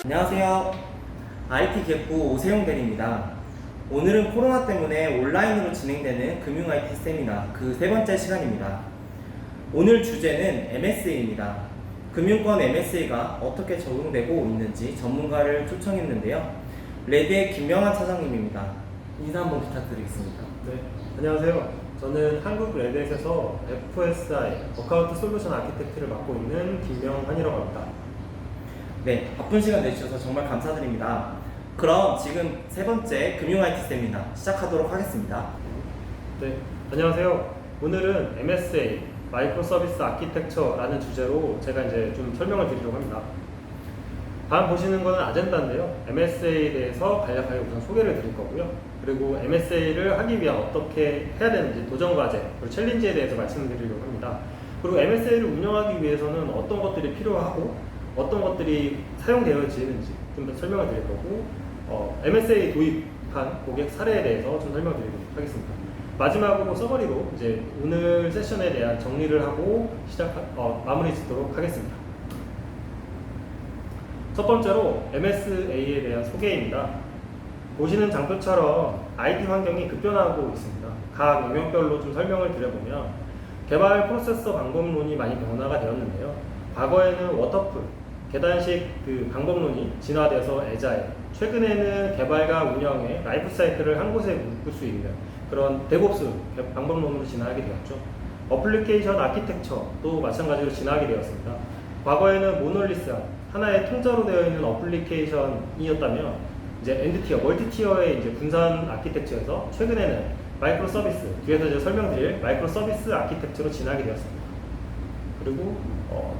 안녕하세요. IT 개포 오세용 대리입니다. 오늘은 코로나 때문에 온라인으로 진행되는 금융 IT 세미나 그 세 번째 시간입니다. 오늘 주제는 MSA입니다. 금융권 MSA가 어떻게 적용되고 있는지 전문가를 초청했는데요. 레드의 김명환 차장님입니다. 인사 한번 부탁드리겠습니다. 네, 안녕하세요. 저는 한국 레드햇에서 FSI, 어카운트 솔루션 아키텍트를 맡고 있는 김명환이라고 합니다. 네, 바쁜 시간 내주셔서 정말 감사드립니다. 그럼 지금 세 번째 금융 IT 세미나 시작하도록 하겠습니다. 네, 안녕하세요. 오늘은 MSA, 마이크로 서비스 아키텍처라는 주제로 제가 이제 좀 설명을 드리려고 합니다. 다음 보시는 거는 아젠다인데요. MSA에 대해서 간략하게 우선 소개를 드릴 거고요. 그리고 MSA를 하기 위한 어떻게 해야 되는지 도전 과제, 그리고 챌린지에 대해서 말씀드리려고 합니다. 그리고 MSA를 운영하기 위해서는 어떤 것들이 필요하고 어떤 것들이 사용되어지는지 좀 더 설명을 드릴 거고, MSA 도입한 고객 사례에 대해서 좀 설명드리도록 하겠습니다. 마지막으로 서머리로 이제 오늘 세션에 대한 정리를 하고 마무리 짓도록 하겠습니다. 첫 번째로 MSA에 대한 소개입니다. 보시는 장표처럼 IT 환경이 급변하고 있습니다. 각 영역별로 좀 설명을 드려보면 개발 프로세서 방법론이 많이 변화가 되었는데요. 과거에는 워터풀, 계단식 그 방법론이 진화돼서 애자일, 최근에는 개발과 운영의 라이프 사이클을 한 곳에 묶을 수 있는 그런 데브옵스 방법론으로 진화하게 되었죠. 어플리케이션 아키텍처도 마찬가지로 진화하게 되었습니다. 과거에는 모놀리스한 하나의 통자로 되어 있는 어플리케이션이었다면 이제 엔드티어, 멀티티어의 이제 분산 아키텍처에서 최근에는 마이크로 서비스, 뒤에서 이제 설명드릴 마이크로 서비스 아키텍처로 진화하게 되었습니다. 그리고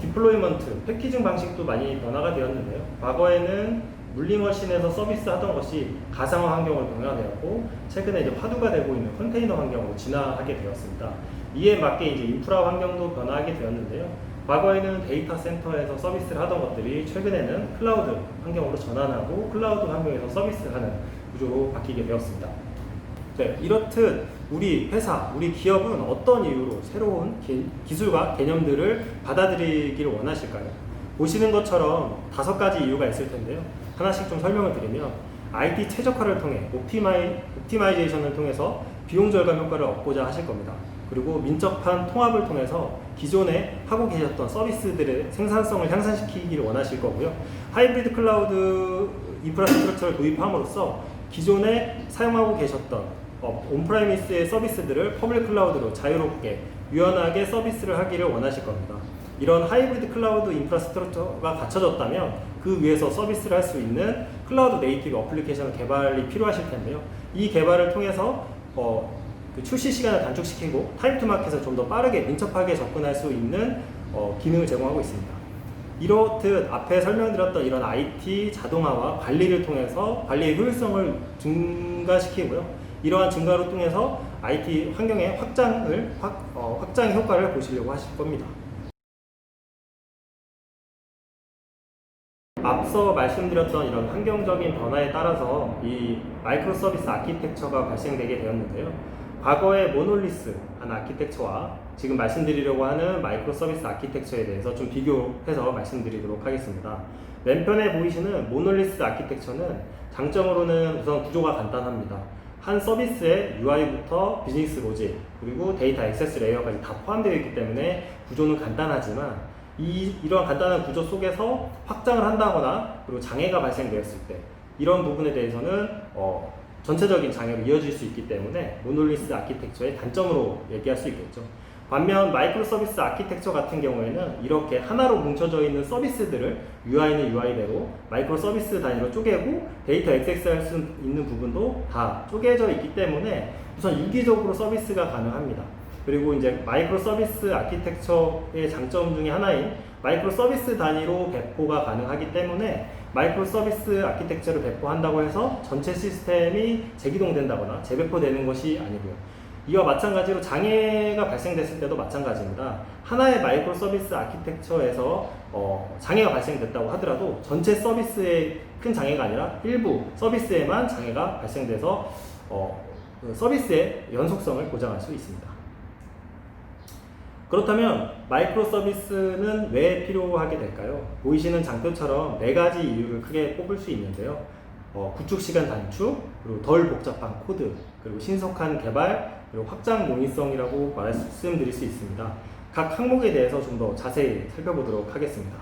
디플로이먼트, 패키징 방식도 많이 변화가 되었는데요. 과거에는 물리머신에서 서비스 하던 것이 가상화 환경으로 변화되었고, 최근에 이제 화두가 되고 있는 컨테이너 환경으로 진화하게 되었습니다. 이에 맞게 이제 인프라 환경도 변화하게 되었는데요. 과거에는 데이터 센터에서 서비스를 하던 것들이 최근에는 클라우드 환경으로 전환하고 클라우드 환경에서 서비스를 하는 구조로 바뀌게 되었습니다. 네, 이렇듯 우리 회사, 우리 기업은 어떤 이유로 새로운 기술과 개념들을 받아들이기를 원하실까요? 보시는 것처럼 5가지 이유가 있을 텐데요. 하나씩 좀 설명을 드리면 IT 최적화를 통해 옵티마이제이션을 통해서 비용 절감 효과를 얻고자 하실 겁니다. 그리고 민첩한 통합을 통해서 기존에 하고 계셨던 서비스들의 생산성을 향상시키기를 원하실 거고요. 하이브리드 클라우드 인프라스트럭처를 도입함으로써 기존에 사용하고 계셨던 온프라미스의 서비스들을 퍼블릭 클라우드로 자유롭게 유연하게 서비스를 하기를 원하실 겁니다. 이런 하이브리드 클라우드 인프라스트럭처가 갖춰졌다면 그 위에서 서비스를 할 수 있는 클라우드 네이티브 어플리케이션 개발이 필요하실 텐데요. 이 개발을 통해서 그 출시 시간을 단축시키고 타임 투 마켓을 좀 더 빠르게 민첩하게 접근할 수 있는 기능을 제공하고 있습니다. 이렇듯 앞에 설명드렸던 이런 IT 자동화와 관리를 통해서 관리의 효율성을 증가시키고요. 이러한 증가로 통해서 IT 환경의 확장의 효과를 보시려고 하실 겁니다. 앞서 말씀드렸던 이런 환경적인 변화에 따라서 이 마이크로 서비스 아키텍처가 발생되게 되었는데요. 과거의 모놀리스한 아키텍처와 지금 말씀드리려고 하는 마이크로 서비스 아키텍처에 대해서 좀 비교해서 말씀드리도록 하겠습니다. 왼편에 보이시는 모놀리스 아키텍처는 장점으로는 우선 구조가 간단합니다. 한 서비스의 UI부터 비즈니스 로직, 그리고 데이터 액세스 레이어까지 다 포함되어 있기 때문에 구조는 간단하지만 이러한 간단한 구조 속에서 확장을 한다거나 그리고 장애가 발생되었을 때 이런 부분에 대해서는 전체적인 장애로 이어질 수 있기 때문에 모놀리스 아키텍처의 단점으로 얘기할 수 있겠죠. 반면 마이크로 서비스 아키텍처 같은 경우에는 이렇게 하나로 뭉쳐져 있는 서비스들을 UI는 UI대로 마이크로 서비스 단위로 쪼개고 데이터 액세스할 수 있는 부분도 다 쪼개져 있기 때문에 우선 유기적으로 서비스가 가능합니다. 그리고 이제 마이크로 서비스 아키텍처의 장점 중에 하나인 마이크로 서비스 단위로 배포가 가능하기 때문에 마이크로 서비스 아키텍처를 배포한다고 해서 전체 시스템이 재기동된다거나 재배포되는 것이 아니고요. 이와 마찬가지로 장애가 발생됐을 때도 마찬가지입니다. 하나의 마이크로 서비스 아키텍처에서 장애가 발생됐다고 하더라도 전체 서비스에 큰 장애가 아니라 일부 서비스에만 장애가 발생돼서 서비스의 연속성을 보장할 수 있습니다. 그렇다면 마이크로 서비스는 왜 필요하게 될까요? 보이시는 장표처럼 4가지 이유를 크게 꼽을 수 있는데요. 구축 시간 단축, 그리고 덜 복잡한 코드, 그리고 신속한 개발, 그리고 확장 용이성이라고 말씀드릴 수 있습니다. 각 항목에 대해서 좀 더 자세히 살펴보도록 하겠습니다.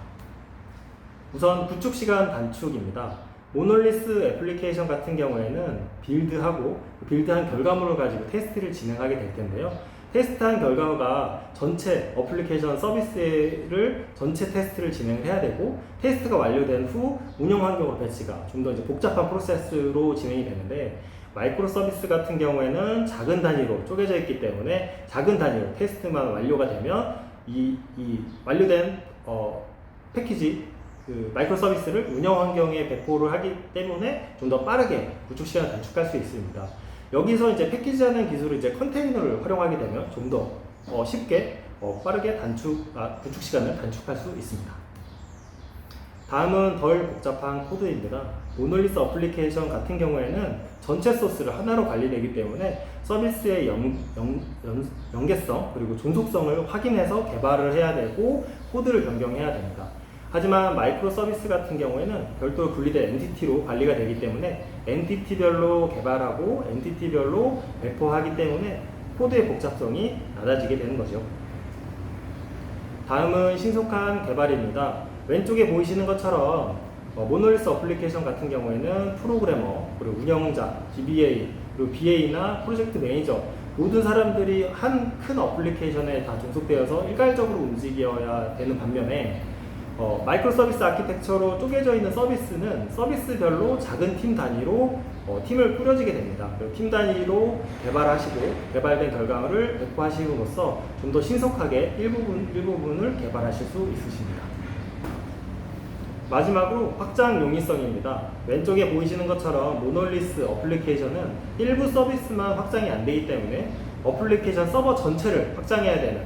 우선 구축 시간 단축입니다. 모놀리스 애플리케이션 같은 경우에는 빌드한 결과물을 가지고 테스트를 진행하게 될 텐데요. 테스트한 결과가 전체 어플리케이션 서비스를 전체 테스트를 진행을 해야 되고, 테스트가 완료된 후 운영 환경으로 배치가 좀 더 복잡한 프로세스로 진행이 되는데, 마이크로 서비스 같은 경우에는 작은 단위로 쪼개져 있기 때문에 작은 단위로 테스트만 완료가 되면 이 완료된 패키지 마이크로 서비스를 운영 환경에 배포를 하기 때문에 좀 더 빠르게 구축 시간을 단축할 수 있습니다. 여기서 이제 패키지하는 기술을 이제 컨테이너를 활용하게 되면 좀 더 쉽게 빠르게 구축 시간을 단축할 수 있습니다. 다음은 덜 복잡한 코드입니다. 모놀리스 어플리케이션 같은 경우에는 전체 소스를 하나로 관리되기 때문에 서비스의 연계성 그리고 존속성을 확인해서 개발을 해야 되고 코드를 변경해야 됩니다. 하지만 마이크로 서비스 같은 경우에는 별도로 분리된 엔티티로 관리가 되기 때문에 엔티티별로 개발하고 엔티티별로 배포하기 때문에 코드의 복잡성이 낮아지게 되는 거죠. 다음은 신속한 개발입니다. 왼쪽에 보이시는 것처럼 모놀리스 어플리케이션 같은 경우에는 프로그래머, 그리고 운영자, DBA, 그리고 BA나 프로젝트 매니저 모든 사람들이 한 큰 어플리케이션에 다 종속되어서 일괄적으로 움직여야 되는 반면에 마이크로 서비스 아키텍처로 쪼개져 있는 서비스는 서비스별로 작은 팀 단위로 팀을 꾸려지게 됩니다. 그리고 팀 단위로 개발하시고 개발된 결과물을 배포하심으로써 좀 더 신속하게 일부분을 개발하실 수 있으십니다. 마지막으로 확장 용이성입니다. 왼쪽에 보이시는 것처럼 모놀리스 어플리케이션은 일부 서비스만 확장이 안 되기 때문에 어플리케이션 서버 전체를 확장해야 되는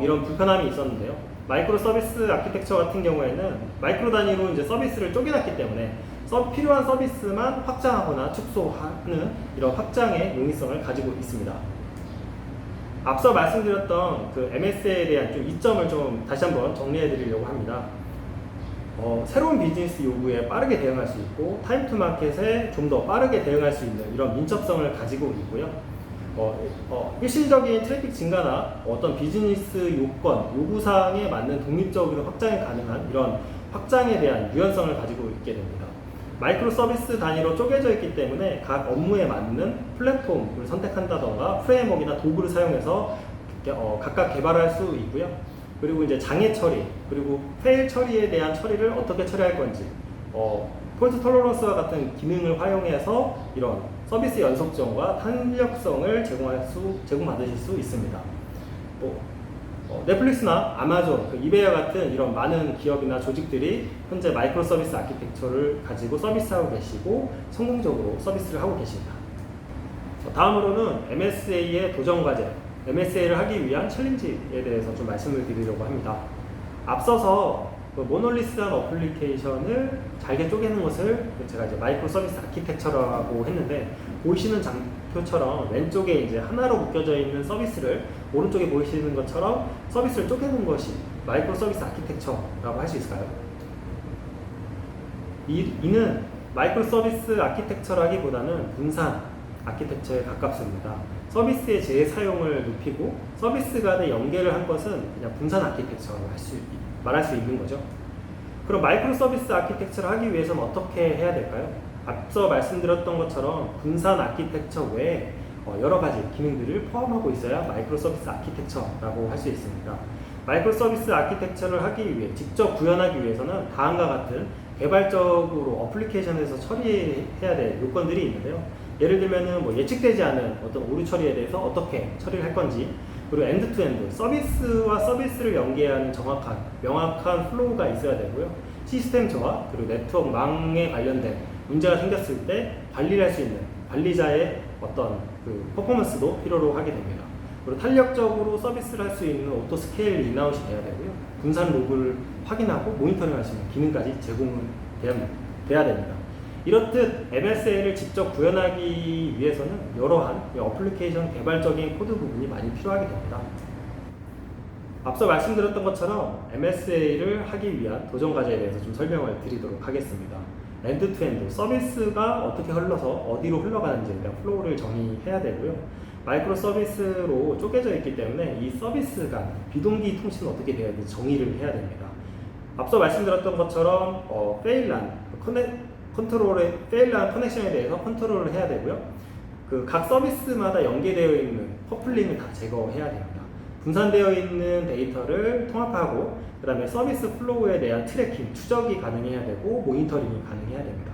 이런 불편함이 있었는데요. 마이크로 서비스 아키텍처 같은 경우에는 마이크로 단위로 이제 서비스를 쪼개놨기 때문에 필요한 서비스만 확장하거나 축소하는 이런 확장의 용이성을 가지고 있습니다. 앞서 말씀드렸던 그 MSA에 대한 좀 이점을 좀 다시 한번 정리해 드리려고 합니다. 새로운 비즈니스 요구에 빠르게 대응할 수 있고 타임 투 마켓에 좀 더 빠르게 대응할 수 있는 이런 민첩성을 가지고 있고요. 일시적인 트래픽 증가나 어떤 비즈니스 요구사항에 맞는 독립적으로 확장이 가능한 이런 확장에 대한 유연성을 가지고 있게 됩니다. 마이크로 서비스 단위로 쪼개져 있기 때문에 각 업무에 맞는 플랫폼을 선택한다던가 프레임워크나 도구를 사용해서 각각 개발할 수 있고요. 그리고 이제 장애 처리, 그리고 페일 처리에 대한 처리를 어떻게 처리할 건지, 폴트 톨러런스와 같은 기능을 활용해서 이런 서비스 연속성과 탄력성을 제공받으실 수 있습니다. 넷플릭스나 아마존, 이베아 같은 이런 많은 기업이나 조직들이 현재 마이크로 서비스 아키텍처를 가지고 서비스하고 계시고 성공적으로 서비스를 하고 계십니다. 다음으로는 MSA의 도전 과제, MSA를 하기 위한 챌린지에 대해서 좀 말씀을 드리려고 합니다. 앞서서 모놀리스한 어플리케이션을 잘게 쪼개는 것을 제가 이제 마이크로 서비스 아키텍처라고 했는데, 보이시는 장표처럼 왼쪽에 이제 하나로 묶여져 있는 서비스를 오른쪽에 보이시는 것처럼 서비스를 쪼개는 것이 마이크로 서비스 아키텍처라고 할 수 있을까요? 이는 마이크로 서비스 아키텍처라기보다는 분산 아키텍처에 가깝습니다. 서비스의 재사용을 높이고 서비스 간의 연계를 한 것은 그냥 분산 아키텍처라고 말할 수 있는 거죠. 그럼 마이크로 서비스 아키텍처를 하기 위해서는 어떻게 해야 될까요? 앞서 말씀드렸던 것처럼 분산 아키텍처 외에 여러 가지 기능들을 포함하고 있어야 마이크로 서비스 아키텍처라고 할 수 있습니다. 마이크로 서비스 아키텍처를 하기 위해 직접 구현하기 위해서는 다음과 같은 개발적으로 어플리케이션에서 처리해야 될 요건들이 있는데요. 예를 들면은 예측되지 않은 어떤 오류 처리에 대해서 어떻게 처리를 할 건지, 그리고 엔드-투-엔드 서비스와 서비스를 연계하는 명확한 플로우가 있어야 되고요. 시스템 저하 그리고 네트워크망에 관련된 문제가 생겼을 때 관리를 할 수 있는 관리자의 어떤 퍼포먼스도 필요로 하게 됩니다. 그리고 탄력적으로 서비스를 할 수 있는 오토 스케일 인아웃이 돼야 되고요. 분산 로그를 확인하고 모니터링 할 수 있는 기능까지 제공돼야 됩니다. 이렇듯 MSA를 직접 구현하기 위해서는 여러한 어플리케이션 개발적인 코드 부분이 많이 필요하게 됩니다. 앞서 말씀드렸던 것처럼 MSA를 하기 위한 도전 과제에 대해서 좀 설명을 드리도록 하겠습니다. 엔드-투-엔드 서비스가 어떻게 흘러서 어디로 흘러가는지에 대한 플로우를 정의해야 되고요. 마이크로 서비스로 쪼개져 있기 때문에 이 서비스 간 비동기 통신은 어떻게 되어야 되는지 정의를 해야 됩니다. 앞서 말씀드렸던 것처럼 페일란 커넥션에 대해서 컨트롤을 해야 되고요. 그 각 서비스마다 연계되어 있는 커플링을 다 제거해야 됩니다. 분산되어 있는 데이터를 통합하고 그 다음에 서비스 플로우에 대한 트래킹, 추적이 가능해야 되고 모니터링이 가능해야 됩니다.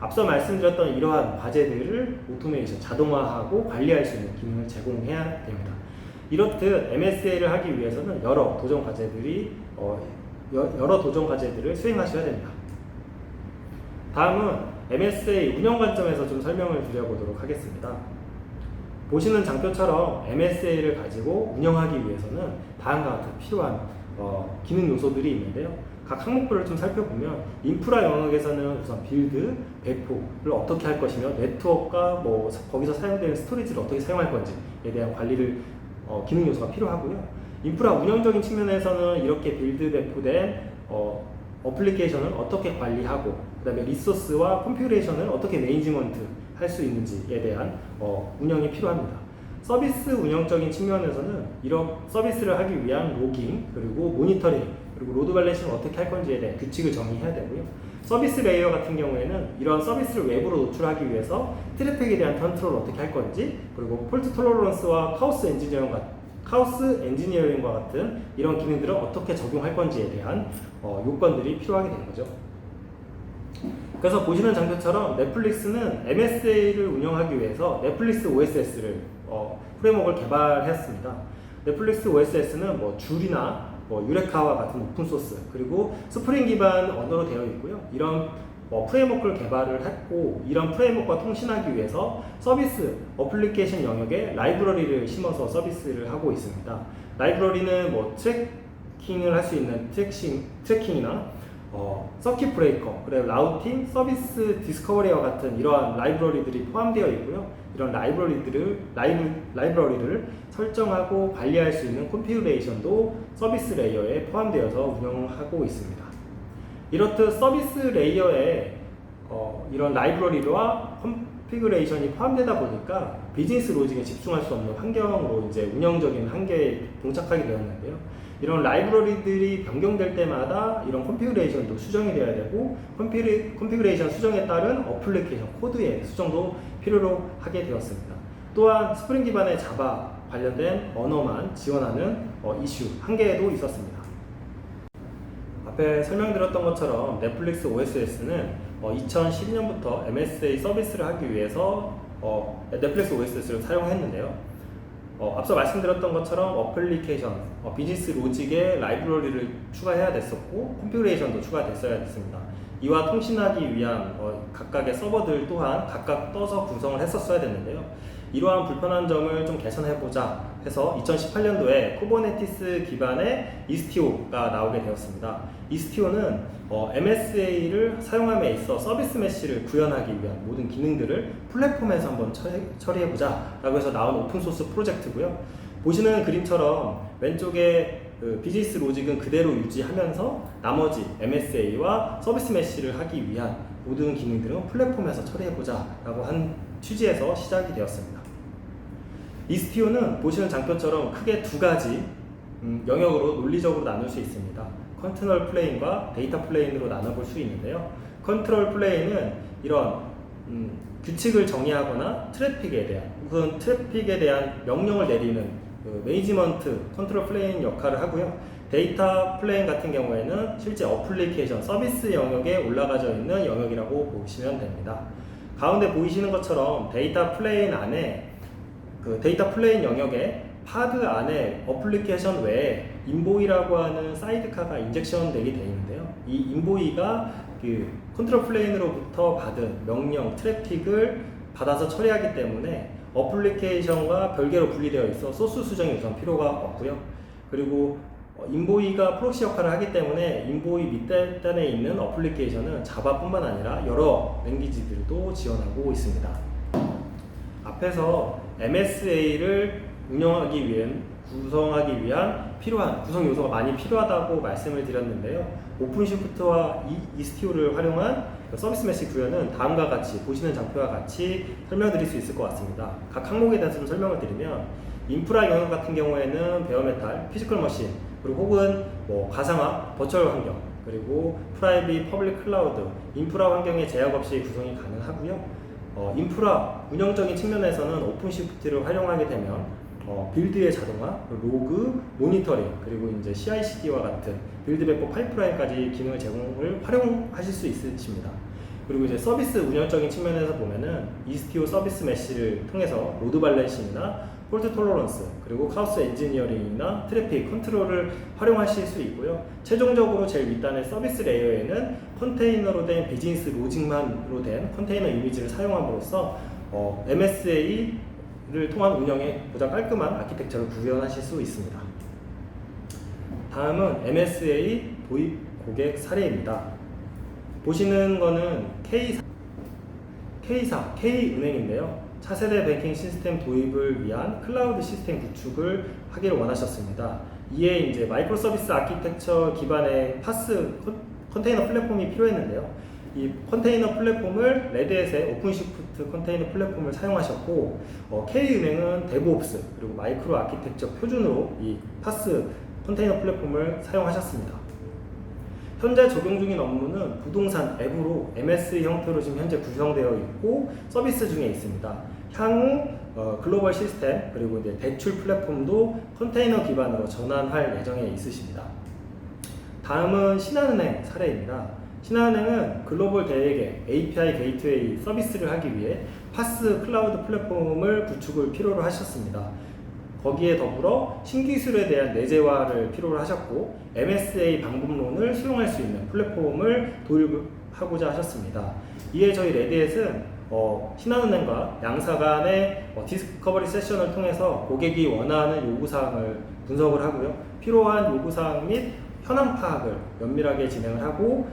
앞서 말씀드렸던 이러한 과제들을 오토메이션, 자동화하고 관리할 수 있는 기능을 제공해야 됩니다. 이렇듯 MSA를 하기 위해서는 여러 도전 과제들을 수행하셔야 됩니다. 다음은 MSA 운영 관점에서 좀 설명을 드려보도록 하겠습니다. 보시는 장표처럼 MSA를 가지고 운영하기 위해서는 다음과 같은 필요한 기능 요소들이 있는데요. 각 항목별을 좀 살펴보면 인프라 영역에서는 우선 빌드, 배포를 어떻게 할 것이며 네트워크가 거기서 사용되는 스토리지를 어떻게 사용할 건지에 대한 관리를 기능 요소가 필요하고요. 인프라 운영적인 측면에서는 이렇게 빌드, 배포된 어플리케이션을 어떻게 관리하고 그 다음에 리소스와 컨피그레이션을 어떻게 매니지먼트 할 수 있는지에 대한 운영이 필요합니다. 서비스 운영적인 측면에서는 이런 서비스를 하기 위한 로깅, 그리고 모니터링, 그리고 로드 밸런싱을 어떻게 할 건지에 대한 규칙을 정의해야 되고요. 서비스 레이어 같은 경우에는 이런 서비스를 외부로 노출하기 위해서 트래픽에 대한 컨트롤을 어떻게 할 건지, 그리고 폴트 톨러런스와 카오스 엔지니어링과 같은 이런 기능들을 어떻게 적용할 건지에 대한 요건들이 필요하게 되는 거죠. 그래서 보시는 장면처럼 넷플릭스는 MSA를 운영하기 위해서 넷플릭스 OSS를 프레임워크를 개발했습니다. 넷플릭스 OSS는 줄이나 유레카와 같은 오픈소스, 그리고 스프링 기반 언어로 되어 있고요. 이런 프레임워크를 개발을 했고, 이런 프레임워크와 통신하기 위해서 서비스 어플리케이션 영역에 라이브러리를 심어서 서비스를 하고 있습니다. 라이브러리는 트래킹을 할 수 있는 트래킹이나 서킷 브레이커, 그리고 라우팅, 서비스 디스커버리와 같은 이러한 라이브러리들이 포함되어 있고요. 이런 라이브러리를 설정하고 관리할 수 있는 컨피그레이션도 서비스 레이어에 포함되어서 운영하고 있습니다. 이렇듯 서비스 레이어에 이런 라이브러리와 컨피그레이션이 포함되다 보니까 비즈니스 로직에 집중할 수 없는 환경으로 이제 운영적인 한계에 봉착하게 되었는데요. 이런 라이브러리들이 변경될 때마다 이런 컨피그레이션도 수정이 되어야 되고, 컨피그레이션 수정에 따른 어플리케이션 코드의 수정도 필요로 하게 되었습니다. 또한 스프링 기반의 자바 관련된 언어만 지원하는 이슈 한계도 있었습니다. 앞에 설명드렸던 것처럼 넷플릭스 OSS는 2012년부터 MSA 서비스를 하기 위해서 넷플릭스 OSS를 사용했는데요. 앞서 말씀드렸던 것처럼 어플리케이션, 비즈니스 로직에 라이브러리를 추가해야 됐었고, 컨피그레이션도 추가됐어야 됐습니다. 이와 통신하기 위한 각각의 서버들 또한 각각 떠서 구성을 했었어야 됐는데요. 이러한 불편한 점을 좀 개선해보자 해서 2018년도에 쿠버네티스 기반의 이스티오가 나오게 되었습니다. 이스티오는 MSA를 사용함에 있어 서비스 메시를 구현하기 위한 모든 기능들을 플랫폼에서 한번 처리해보자 라고 해서 나온 오픈소스 프로젝트고요. 보시는 그림처럼 왼쪽에 비즈니스 로직은 그대로 유지하면서 나머지 MSA와 서비스 메시를 하기 위한 모든 기능들은 플랫폼에서 처리해보자 라고 한 취지에서 시작이 되었습니다. 이스티오는 보시는 장표처럼 크게 두 가지 영역으로 논리적으로 나눌 수 있습니다. 컨트롤 플레인과 데이터 플레인으로 나눠볼 수 있는데요. 컨트롤 플레인은 이런 규칙을 정의하거나 우선 트래픽에 대한 명령을 내리는 매니지먼트 컨트롤 플레인 역할을 하고요. 데이터 플레인 같은 경우에는 실제 어플리케이션, 서비스 영역에 올라가져 있는 영역이라고 보시면 됩니다. 가운데 보이시는 것처럼 데이터 플레인 안에 데이터 플레인 영역에 파드 안에 어플리케이션 외에 인보이라고 하는 사이드카가 인젝션 되게 되어 있는데요. 이 인보이가 컨트롤 플레인으로부터 받은 명령, 트래픽을 받아서 처리하기 때문에 어플리케이션과 별개로 분리되어 있어 소스 수정이 우선 필요가 없고요. 그리고 인보이가 프록시 역할을 하기 때문에 인보이 밑단에 있는 어플리케이션은 자바뿐만 아니라 여러 랭귀지들도 지원하고 있습니다. 앞에서 MSA를 운영하기 위한 구성하기 위한 필요한 구성 요소가 많이 필요하다고 말씀을 드렸는데요. 오픈시프트와 이스티오를 활용한 서비스 메시 구현은 다음과 같이 보시는 장표와 같이 설명드릴 수 있을 것 같습니다. 각 항목에 대해서 좀 설명을 드리면 인프라 영역 같은 경우에는 베어메탈, 피지컬 머신, 그리고 혹은 가상화, 버추얼 환경, 그리고 프라이빗, 퍼블릭 클라우드, 인프라 환경의 제약 없이 구성이 가능하고요. 인프라 운영적인 측면에서는 오픈시프트를 활용하게 되면 빌드의 자동화, 로그, 모니터링, 그리고 이제 CI/CD와 같은 빌드 백업 파이프라인까지 기능을 제공을 활용하실 수 있으십니다. 그리고 이제 서비스 운영적인 측면에서 보면은 이스티오 서비스 메시를 통해서 로드 밸런싱이나 폴트 톨러런스, 그리고 카오스 엔지니어링이나 트래픽 컨트롤을 활용하실 수 있고요. 최종적으로 제일 윗단의 서비스 레이어에는 컨테이너로 된 비즈니스 로직만으로 된 컨테이너 이미지를 사용함으로써 MSA를 통한 운영에 보다 깔끔한 아키텍처를 구현하실 수 있습니다. 다음은 MSA 도입 고객 사례입니다. 보시는 거는 K은행인데요. 차세대 뱅킹 시스템 도입을 위한 클라우드 시스템 구축을 하기를 원하셨습니다. 이에 이제 마이크로 서비스 아키텍처 기반의 파스 컨테이너 플랫폼이 필요했는데요. 이 컨테이너 플랫폼을 레드햇의 오픈시프트 컨테이너 플랫폼을 사용하셨고, K은행은 데브옵스 그리고 마이크로 아키텍처 표준으로 이 파스 컨테이너 플랫폼을 사용하셨습니다. 현재 적용 중인 업무는 부동산 앱으로 MS 형태로 지금 현재 구성되어 있고 서비스 중에 있습니다. 향후 글로벌 시스템 그리고 이제 대출 플랫폼도 컨테이너 기반으로 전환할 예정에 있으십니다. 다음은 신한은행 사례입니다. 신한은행은 글로벌 대액의 API 게이트웨이 서비스를 하기 위해 파스 클라우드 플랫폼을 구축을 필요로 하셨습니다. 거기에 더불어 신기술에 대한 내재화를 필요로 하셨고 MSA 방법론을 수용할 수 있는 플랫폼을 도입하고자 하셨습니다. 이에 저희 레드햇은 신한은행과 양사 간의 디스커버리 세션을 통해서 고객이 원하는 요구사항을 분석을 하고요. 필요한 요구사항 및 현황 파악을 면밀하게 진행을 하고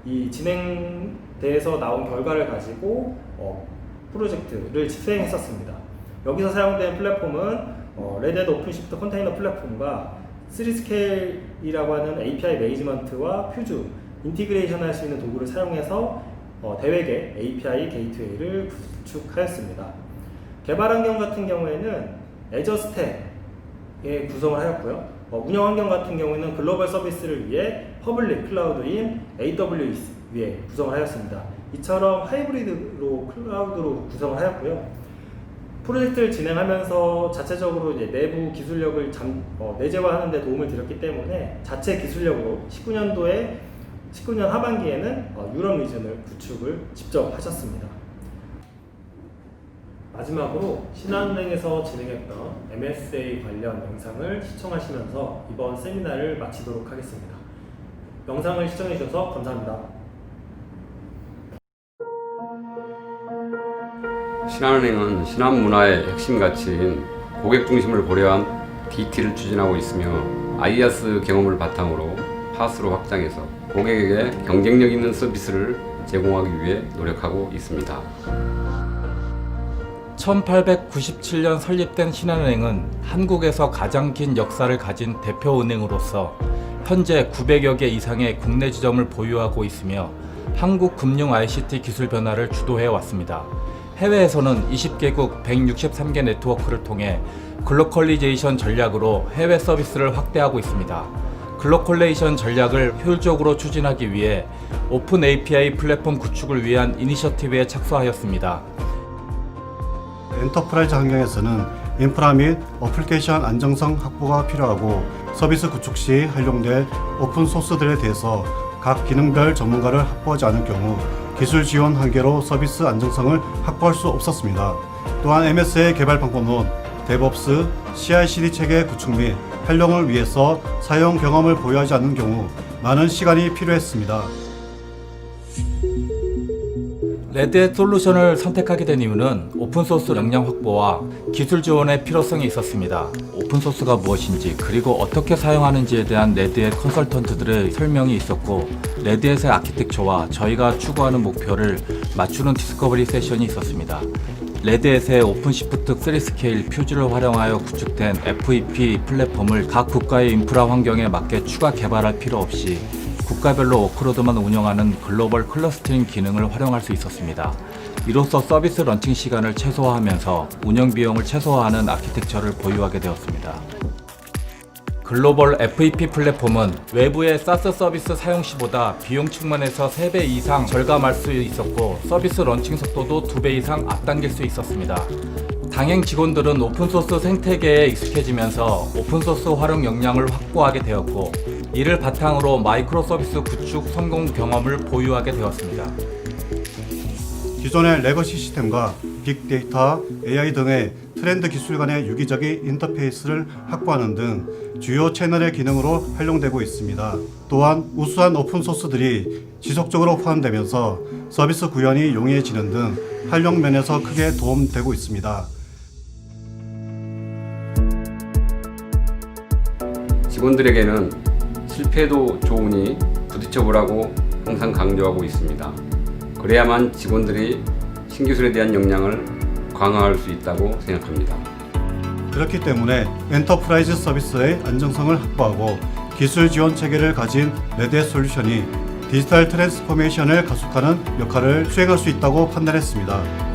이 진행대에서 나온 결과를 가지고 프로젝트를 수행했었습니다. 여기서 사용된 플랫폼은 레드햇 오픈시프트 컨테이너 플랫폼과 3스케일이라고 하는 API 매니지먼트와 퓨즈, 인티그레이션 할 수 있는 도구를 사용해서 대획의 API 게이트웨이를 구축하였습니다. 개발 환경 같은 경우에는 애저 스택에 구성을 하였고요. 운영 환경 같은 경우에는 글로벌 서비스를 위해 퍼블릭 클라우드인 AWS 위에 구성을 하였습니다. 이처럼 하이브리드로 클라우드로 구성을 하였고요. 프로젝트를 진행하면서 자체적으로 이제 내부 기술력을 내재화하는 데 도움을 드렸기 때문에 자체 기술력으로 19년 하반기에는 유럽 리전을 구축을 직접 하셨습니다. 마지막으로 신한은행에서 진행했던 MSA 관련 영상을 시청하시면서 이번 세미나를 마치도록 하겠습니다. 영상을 시청해 주셔서 감사합니다. 신한은행은 신한문화의 핵심 가치인 고객 중심을 고려한 DT를 추진하고 있으며 아이아스 경험을 바탕으로 파스로 확장해서 고객에게 경쟁력 있는 서비스를 제공하기 위해 노력하고 있습니다. 1897년 설립된 신한은행은 한국에서 가장 긴 역사를 가진 대표은행으로서 현재 900여 개 이상의 국내 지점을 보유하고 있으며 한국 금융 ICT 기술 변화를 주도해 왔습니다. 해외에서는 20개국 163개 네트워크를 통해 글로컬리제이션 전략으로 해외 서비스를 확대하고 있습니다. 글로컬레이션 전략을 효율적으로 추진하기 위해 오픈 API 플랫폼 구축을 위한 이니셔티브에 착수하였습니다. 엔터프라이즈 환경에서는 인프라 및 어플리케이션 안정성 확보가 필요하고 서비스 구축 시 활용될 오픈 소스들에 대해서 각 기능별 전문가를 확보하지 않을 경우 기술 지원 한계로 서비스 안정성을 확보할 수 없었습니다. 또한 MS의 개발 방법론, 데브옵스, CI/CD 체계 구축 및 활용을 위해서 사용 경험을 보유하지 않는 경우 많은 시간이 필요했습니다. 레드햇 솔루션을 선택하게 된 이유는 오픈소스 역량 확보와 기술 지원의 필요성이 있었습니다. 오픈소스가 무엇인지 그리고 어떻게 사용하는지에 대한 레드햇 컨설턴트들의 설명이 있었고 레드햇의 아키텍처와 저희가 추구하는 목표를 맞추는 디스커버리 세션이 있었습니다. 레드햇의 오픈시프트 3스케일 퓨즈를 활용하여 구축된 FEP 플랫폼을 각 국가의 인프라 환경에 맞게 추가 개발할 필요 없이 국가별로 워크로드만 운영하는 글로벌 클러스터링 기능을 활용할 수 있었습니다. 이로써 서비스 런칭 시간을 최소화하면서 운영 비용을 최소화하는 아키텍처를 보유하게 되었습니다. 글로벌 FEP 플랫폼은 외부의 SaaS 서비스 사용 시보다 비용 측면에서 3배 이상 절감할 수 있었고 서비스 런칭 속도도 2배 이상 앞당길 수 있었습니다. 당행 직원들은 오픈소스 생태계에 익숙해지면서 오픈소스 활용 역량을 확보하게 되었고 이를 바탕으로 마이크로 서비스 구축 성공 경험을 보유하게 되었습니다. 기존의 레거시 시스템과 빅데이터, AI 등의 트렌드 기술 간의 유기적인 인터페이스를 확보하는 등 주요 채널의 기능으로 활용되고 있습니다. 또한 우수한 오픈소스들이 지속적으로 포함되면서 서비스 구현이 용이해지는 등 활용 면에서 크게 도움되고 있습니다. 직원들에게는 실패도 좋으니 부딪혀보라고 항상 강조하고 있습니다. 그래야만 직원들이 신기술에 대한 역량을 강화할 수 있다고 생각합니다. 그렇기 때문에 엔터프라이즈 서비스의 안정성을 확보하고 기술 지원 체계를 가진 레드햇 솔루션이 디지털 트랜스포메이션을 가속하는 역할을 수행할 수 있다고 판단했습니다.